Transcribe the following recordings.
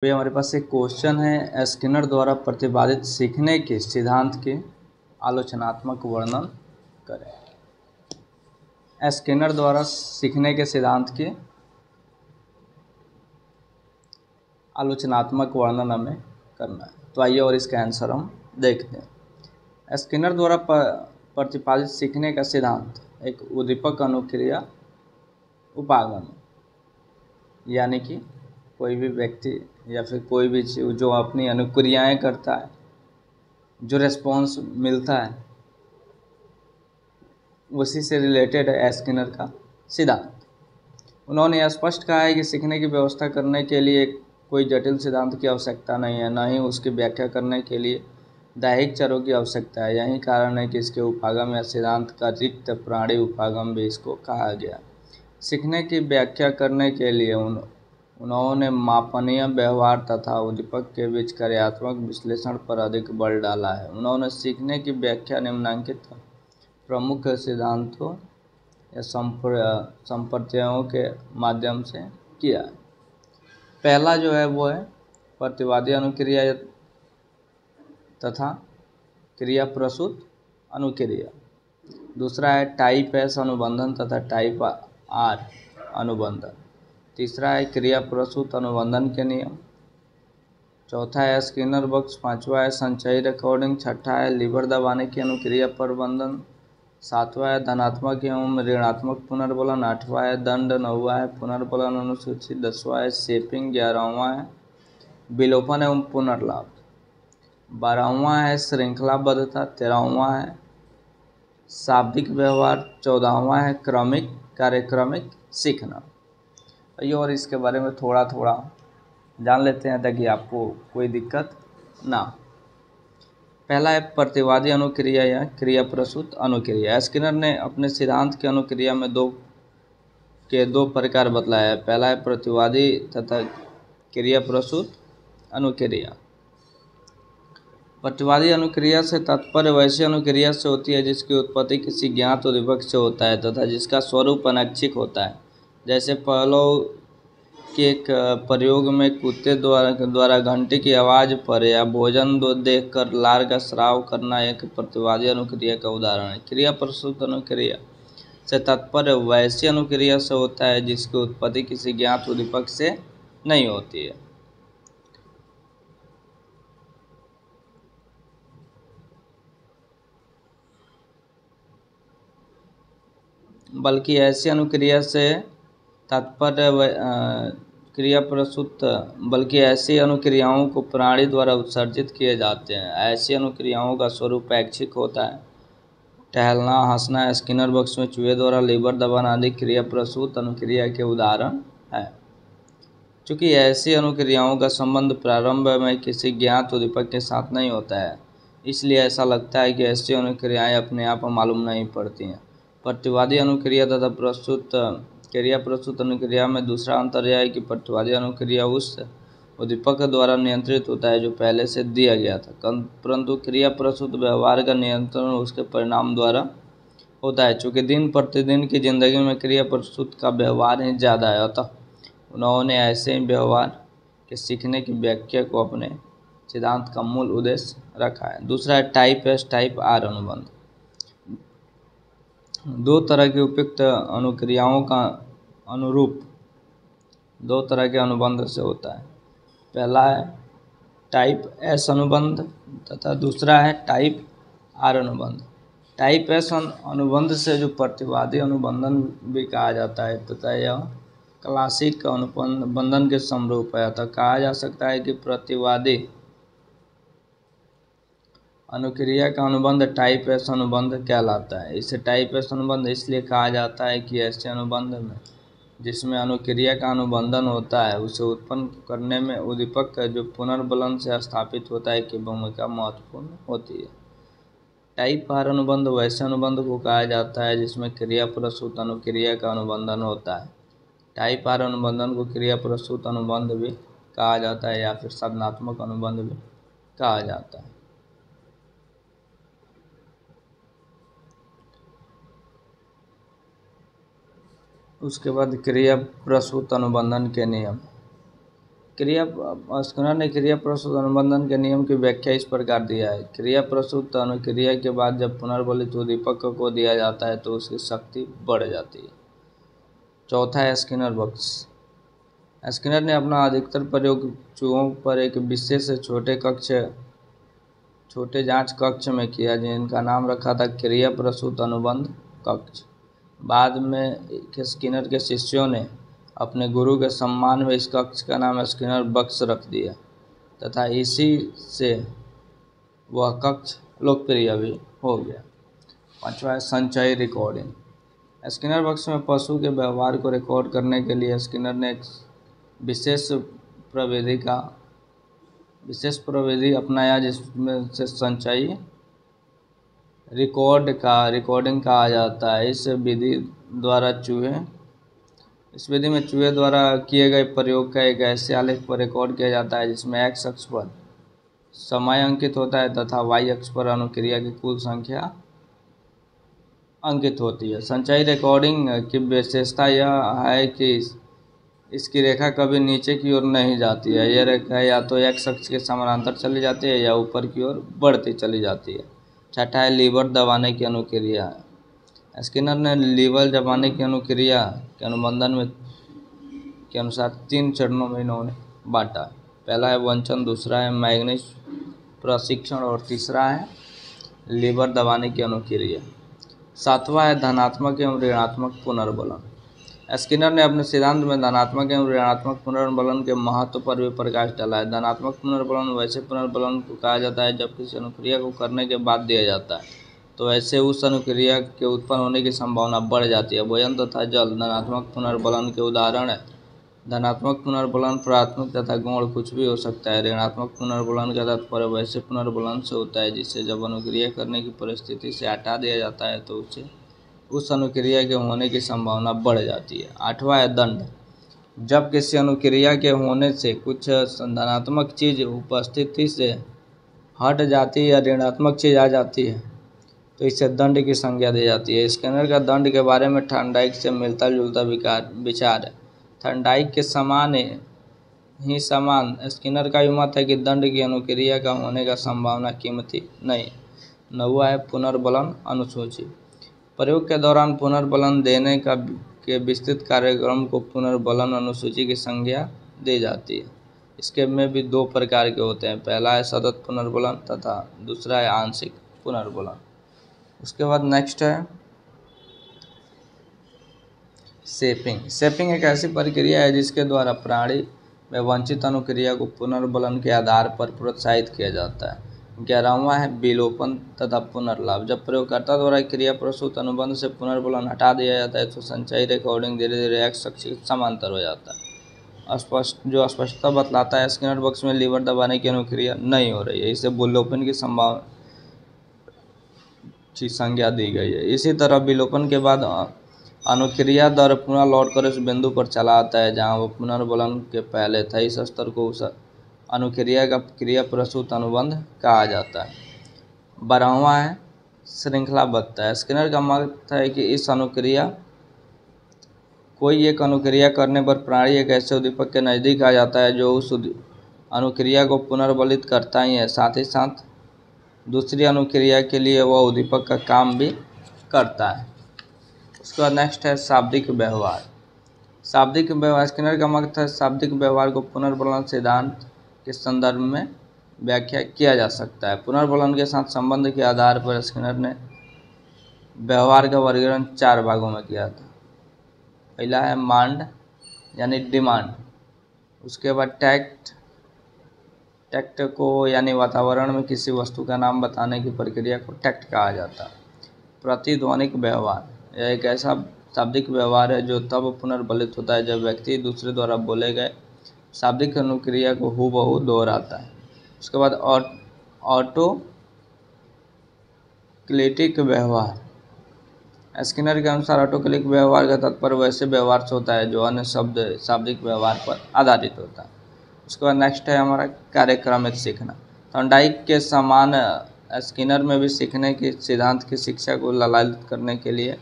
अभी हमारे पास एक क्वेश्चन है, स्किनर द्वारा प्रतिपादित सीखने के सिद्धांत के आलोचनात्मक वर्णन करें। स्किनर द्वारा सीखने के सिद्धांत के आलोचनात्मक वर्णन हमें करना है। तो आइए और इसका आंसर हम देखते हैं। स्किनर द्वारा प्रतिपादित सीखने का सिद्धांत एक उद्दीपक अनुक्रिया उपागम, यानी कि कोई भी व्यक्ति या फिर कोई भी जीव जो अपनी अनुक्रियाएं करता है, जो रेस्पॉन्स मिलता है, उसी से रिलेटेड है स्किनर का सिद्धांत। उन्होंने यह स्पष्ट कहा है कि सीखने की व्यवस्था करने के लिए कोई जटिल सिद्धांत की आवश्यकता नहीं है, न ही उसकी व्याख्या करने के लिए दैहिक चरों की आवश्यकता है। यही कारण है कि इसके उपागम या सिद्धांत का रिक्त प्राणी उपागम भी इसको कहा गया। सीखने की व्याख्या करने के लिए उन्होंने मापनीय व्यवहार तथा उद्दीपक के बीच कार्यात्मक विश्लेषण पर अधिक बल डाला है। उन्होंने सीखने की व्याख्या निम्नलिखित प्रमुख सिद्धांतों या संप्रत्ययों के माध्यम से किया है। पहला जो है वो है प्रतिवादी अनुक्रिया तथा क्रिया प्रसूत अनुक्रिया। दूसरा है टाइप एस अनुबंधन तथा टाइप आर अनुबंधन। तीसरा है क्रिया प्रसूत अनुबंधन के नियम। चौथा है स्किनर बॉक्स। पांचवा है संचयी रिकॉर्डिंग। छठा है लीवर दबाने की अनुक्रिया प्रबंधन। सातवां है धनात्मक एवं ऋणात्मक पुनर्बलन। आठवां है दंड। नौवां है पुनर्बलन अनुसूची। 10वां है शेपिंग। 11वां है विलोपन एवं पुनर्लाभ। 12वां है श्रृंखलाबद्धता। 13वां है शाब्दिक व्यवहार। 14वां है कार्यक्रमिक सीखना। और इसके बारे में थोड़ा थोड़ा जान लेते हैं ताकि आपको कोई दिक्कत ना। पहला है प्रतिवादी अनुक्रिया या क्रिया प्रसूत अनुक्रिया। स्किनर ने अपने सिद्धांत के अनुक्रिया में दो प्रकार बतलाया है। पहला है प्रतिवादी तथा क्रिया प्रसूत अनुक्रिया। प्रतिवादी अनुक्रिया से तात्पर्य वैसी अनुक्रिया से होती है जिसकी उत्पत्ति किसी ज्ञात उद्दीपक से होता है तथा जिसका स्वरूप अनैच्छिक होता है। जैसे पहलों के एक प्रयोग में कुत्ते द्वारा घंटी की आवाज़ पर या भोजन देखकर लार का स्राव करना एक प्रतिवादी अनुक्रिया का उदाहरण है। क्रिया प्रसूत अनुक्रिया से तात्पर्य वैसी अनुक्रिया से होता है जिसकी उत्पत्ति किसी ज्ञात उद्दीपक से नहीं होती है, बल्कि ऐसी अनुक्रिया से तात्पर्य क्रिया प्रसूत बल्कि ऐसी अनुक्रियाओं को प्राणी द्वारा उत्सर्जित किए जाते हैं। ऐसी अनुक्रियाओं का स्वरूप ऐच्छिक होता है। टहलना, हंसना, स्किनर बॉक्स में चूहे द्वारा लीवर दबाना आदि क्रिया प्रसूत अनुक्रिया के उदाहरण है। चूँकि ऐसी अनुक्रियाओं का संबंध प्रारंभ में किसी ज्ञात उद्दीपक के साथ नहीं होता है, इसलिए ऐसा लगता है कि ऐसी अनुक्रियाएं अपने आप मालूम नहीं पड़ती हैं। प्रतिवादी अनुक्रिया तथा क्रिया प्रसूत अनुक्रिया में दूसरा अंतर यह है कि प्रतिवादी अनुक्रिया उस उद्दीपक द्वारा नियंत्रित होता है जो पहले से दिया गया था, परंतु क्रिया प्रसूत व्यवहार का नियंत्रण उसके परिणाम द्वारा होता है। चूँकि दिन प्रतिदिन की जिंदगी में क्रिया प्रसूत का व्यवहार ही ज़्यादा है, अतः उन्होंने ऐसे ही व्यवहार के सीखने की व्याख्या को अपने सिद्धांत का मूल उद्देश्य रखा है। दूसरा है टाइप एस टाइप आर अनुबंध। दो तरह की उपयुक्त अनुक्रियाओं का अनुरूप दो तरह के अनुबंध से होता है। पहला है टाइप एस अनुबंध तथा दूसरा है टाइप आर अनुबंध। टाइप एस अनुबंध से जो प्रतिवादी अनुबंधन भी कहा जाता है तथा यह क्लासिक अनुबंधन के समरूप है, अतः कहा जा सकता है कि प्रतिवादी अनुक्रिया का अनुबंध टाइप एस अनुबंध कहलाता है। इसे टाइप एस अनुबंध इसलिए कहा जाता है कि ऐसे अनुबंध में जिसमें अनुक्रिया का अनुबंधन होता है उसे उत्पन्न करने में उद्दीपक का जो पुनर्बलन से स्थापित होता है की भूमिका महत्वपूर्ण होती है। टाइप आर अनुबंध वैसे अनुबंध को कहा जाता है जिसमें क्रिया प्रसूत अनुक्रिया का अनुबंधन होता है। टाइप आर अनुबंधन को क्रिया प्रसूत अनुबंध भी कहा जाता है या फिर साधनात्मक अनुबंध भी कहा जाता है। उसके बाद क्रिया प्रसूत अनुबंधन के नियम। स्किनर ने क्रिया प्रसूत अनुबंधन के नियम की व्याख्या इस प्रकार दिया है। क्रिया प्रसूत अनुक्रिया के बाद जब पुनर्बलित उद्दीपक को दिया जाता है तो उसकी शक्ति बढ़ जाती है। चौथा है स्किनर बक्स। स्किनर ने अपना अधिकतर प्रयोग चूहों पर एक विशेष छोटे जांच कक्ष में किया, जिनका नाम रखा था क्रिया प्रसूत अनुबंध कक्ष। बाद में स्किनर के शिष्यों ने अपने गुरु के सम्मान में इस कक्ष का नाम स्किनर बक्स रख दिया तथा इसी से वह कक्ष लोकप्रिय भी हो गया। पांचवा है संचयी रिकॉर्डिंग। स्किनर बक्स में पशु के व्यवहार को रिकॉर्ड करने के लिए स्किनर ने एक विशेष प्रविधि अपनाया, जिसमें से संचयी रिकॉर्डिंग कहा जाता है। इस विधि में चूहे द्वारा किए गए प्रयोग का एक ऐसे आलेख पर रिकॉर्ड किया जाता है जिसमें एक्स अक्ष पर समय अंकित होता है तथा वाई अक्ष पर अनुक्रिया की कुल संख्या अंकित होती है। संचयी रिकॉर्डिंग की विशेषता यह है कि इसकी रेखा कभी नीचे की ओर नहीं जाती है। यह रेखा या तो एक्स अक्ष के समानांतर चली जाती है या ऊपर की ओर बढ़ती चली जाती है। छठा है लीवर दबाने की अनुक्रिया। स्किनर ने लीवर दबाने की अनुक्रिया के अनुबंधन के अनुसार 3 चरणों में इन्होंने बांटा। पहला है वंचन, दूसरा है मैग्नीज प्रशिक्षण और तीसरा है लीवर दबाने की अनुक्रिया। सातवां है धनात्मक एवं ऋणात्मक पुनर्बलन। स्किनर ने अपने सिद्धांत में धनात्मक एवं ऋणात्मक पुनर्बलन के महत्व पर भी प्रकाश डाला है। धनात्मक पुनर्बलन वैसे पुनर्बलन को कहा जाता है जब किसी अनुक्रिया को करने के बाद दिया जाता है तो ऐसे उस अनुक्रिया के उत्पन्न होने की संभावना बढ़ जाती है। भोजन तथा जल धनात्मक पुनर्बलन के उदाहरण है। धनात्मक पुनर्बलन प्राथमिक तथा गौण कुछ भी हो सकता है। ऋणात्मक पुनर्बलन का तात्पर्य वैसे पुनर्बलन से होता है जिससे जब अनुक्रिया करने की परिस्थिति से हटा दिया जाता है तो उस अनुक्रिया के होने की संभावना बढ़ जाती है। आठवां है दंड। जब किसी अनुक्रिया के होने से कुछ धनात्मक चीज़ उपस्थिति से हट जाती है या ऋणात्मक चीज़ आ जाती है तो इसे दंड की संज्ञा दी जाती है। स्किनर का दंड के बारे में थॉर्नडाइक से मिलता जुलता विचार है। थॉर्नडाइक के समान स्किनर का भी मत है कि दंड की अनुक्रिया का होने का संभावना कीमती नहीं। नौवां है पुनर्बलन अनुसूची। प्रयोग के दौरान पुनर्बलन देने के विस्तृत कार्यक्रम को पुनर्बलन अनुसूची की संज्ञा दी जाती है। इसके में भी 2 प्रकार के होते हैं। पहला है सतत पुनर्बलन तथा दूसरा है आंशिक पुनर्बलन। उसके बाद नेक्स्ट है शेपिंग एक ऐसी प्रक्रिया है जिसके द्वारा प्राणी में वांछित अनुक्रिया को पुनर्बलन के आधार पर प्रोत्साहित किया जाता है। 11वां है विलोपन तथा पुनर्लाभ। जब प्रयोगकर्ता द्वारा क्रिया प्रसूत अनुबंध से पुनर्बलन हटा दिया जाता है तो संचयी रिकॉर्डिंग धीरे धीरे एक्स अक्ष के समांतर हो जाता है। स्पष्टता बतलाता है स्किनर बॉक्स में लीवर दबाने की अनुक्रिया नहीं हो रही है, इसे विलोपन की संज्ञा दी गई है। इसी तरह विलोपन के बाद अनुक्रिया दर पुनः लौटकर उस बिंदु पर चला आता है जहां वो पुनर्बलन के पहले था। इस स्तर को उस अनुक्रिया का क्रिया प्रसूत अनुबंध कहा जाता है। 12वां है श्रृंखलाबद्धता। स्किनर का मत है कि कोई एक अनुक्रिया करने पर प्राणी एक ऐसे उद्दीपक के नज़दीक आ जाता है जो उस अनुक्रिया को पुनर्बलित करता ही है, साथ ही साथ दूसरी अनुक्रिया के लिए वह उद्दीपक का काम भी करता है। उसके बाद नेक्स्ट है शाब्दिक व्यवहार। स्किनर का मत है शाब्दिक व्यवहार को पुनर्बलन सिद्धांत के संदर्भ में व्याख्या किया जा सकता है। पुनर्बलन के साथ संबंध के आधार पर स्किनर ने व्यवहार का वर्गीकरण 4 भागों में किया था। पहला है मांड यानी डिमांड। उसके बाद टैक्ट को यानी वातावरण में किसी वस्तु का नाम बताने की प्रक्रिया को टैक्ट कहा जाता है। प्रतिध्वनिक व्यवहार, यह एक ऐसा शाब्दिक व्यवहार है जो तब पुनर्बलित होता है जब व्यक्ति दूसरे द्वारा बोले गए शाब्दिक अनुक्रिया को हूबहू दोहराता है। उसके बाद ऑटोक्लिटिक व्यवहार। स्किनर के अनुसार ऑटोक्लिक व्यवहार का तात्पर्य वैसे व्यवहार से होता है जो अन्य शाब्दिक व्यवहार पर आधारित होता है। उसके बाद नेक्स्ट है हमारा कार्यक्रमिक सीखना। थॉर्नडाइक के समान स्किनर में भी सीखने के सिद्धांत की शिक्षा को ललायित करने के लिए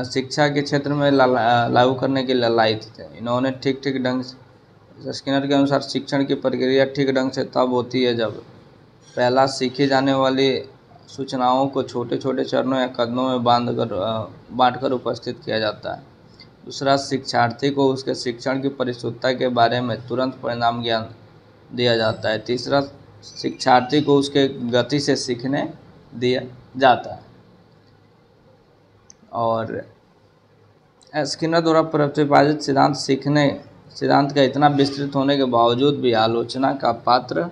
शिक्षा के क्षेत्र में लागू करने के लिए ललायित थे। इन्होंने ठीक ढंग से स्किनर के अनुसार शिक्षण की प्रक्रिया ठीक ढंग से तब होती है जब पहला, सीखी जाने वाली सूचनाओं को छोटे छोटे चरणों या कदमों में बांटकर उपस्थित किया जाता है। दूसरा, शिक्षार्थी को उसके शिक्षण की परिशुद्धता के बारे में तुरंत परिणाम ज्ञान दिया जाता है। तीसरा, शिक्षार्थी को उसके गति से सीखने दिया जाता है। और स्किनर द्वारा प्रतिपादित सिद्धांत का इतना विस्तृत होने के बावजूद भी आलोचना का पात्र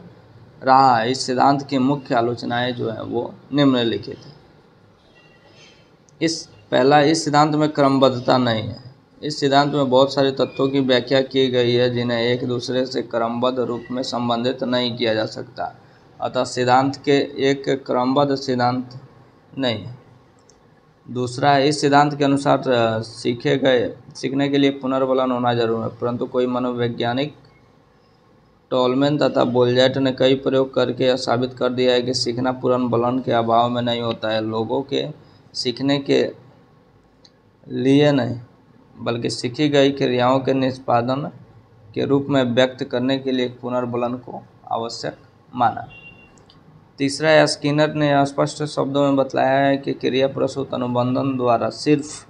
रहा है। इस सिद्धांत की मुख्य आलोचनाएं जो है वो निम्नलिखित है। इस सिद्धांत में क्रमबद्धता नहीं है। इस सिद्धांत में बहुत सारे तत्वों की व्याख्या की गई है जिन्हें एक दूसरे से क्रमबद्ध रूप में संबंधित नहीं किया जा सकता, अतः सिद्धांत के एक क्रमबद्ध सिद्धांत नहीं है। दूसरा, इस सिद्धांत के अनुसार सीखने के लिए पुनर्बलन होना जरूरी है, परंतु कोई मनोवैज्ञानिक टोलमैन तथा बोलजैट ने कई प्रयोग करके यह साबित कर दिया है कि सीखना पुनर्बलन के अभाव में नहीं होता है। लोगों के सीखने के लिए नहीं बल्कि सीखी गई क्रियाओं के निष्पादन के रूप में व्यक्त करने के लिए पुनर्बलन को आवश्यक माना। तीसरा, स्किनर ने स्पष्ट शब्दों में बतलाया है कि क्रिया प्रसूत अनुबंधन द्वारा सिर्फ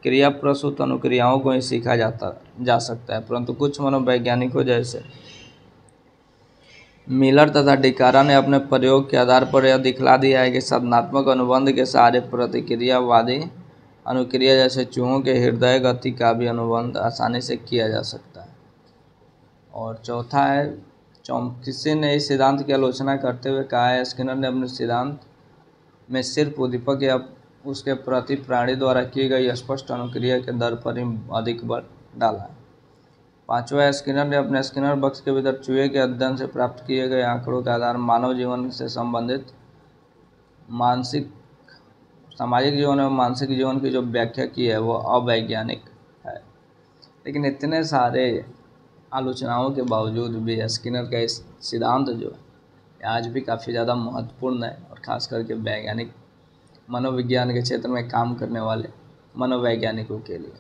क्रिया प्रसूत अनुक्रियाओं को ही सीखा जा सकता है, परंतु कुछ मनोवैज्ञानिकों जैसे मिलर तथा डिकारा ने अपने प्रयोग के आधार पर यह दिखला दिया है कि साधनात्मक अनुबंध के सहारे प्रतिक्रियावादी अनुक्रिया जैसे चूहों के हृदय गति का भी अनुबंध आसानी से किया जा सकता है। और चौथा है, चॉम्स्की ने इस सिद्धांत की आलोचना करते हुए कहा है, स्किनर ने अपने सिद्धांत में सिर्फ उद्दीपक या उसके प्रति प्राणी द्वारा की गई स्पष्ट अनुक्रिया के दर पर ही अधिक बल डाला है। पांचवा, स्किनर ने अपने स्किनर बक्स के भीतर चूहे के अध्ययन से प्राप्त किए गए आंकड़ों के आधार मानव जीवन से संबंधित सामाजिक जीवन और मानसिक जीवन की जो व्याख्या की है वो अवैज्ञानिक है। लेकिन इतने सारे आलोचनाओं के बावजूद भी स्किनर का इस सिद्धांत जो है आज भी काफ़ी ज़्यादा महत्वपूर्ण है, और ख़ास करके वैज्ञानिक मनोविज्ञान के क्षेत्र में काम करने वाले मनोवैज्ञानिकों के लिए।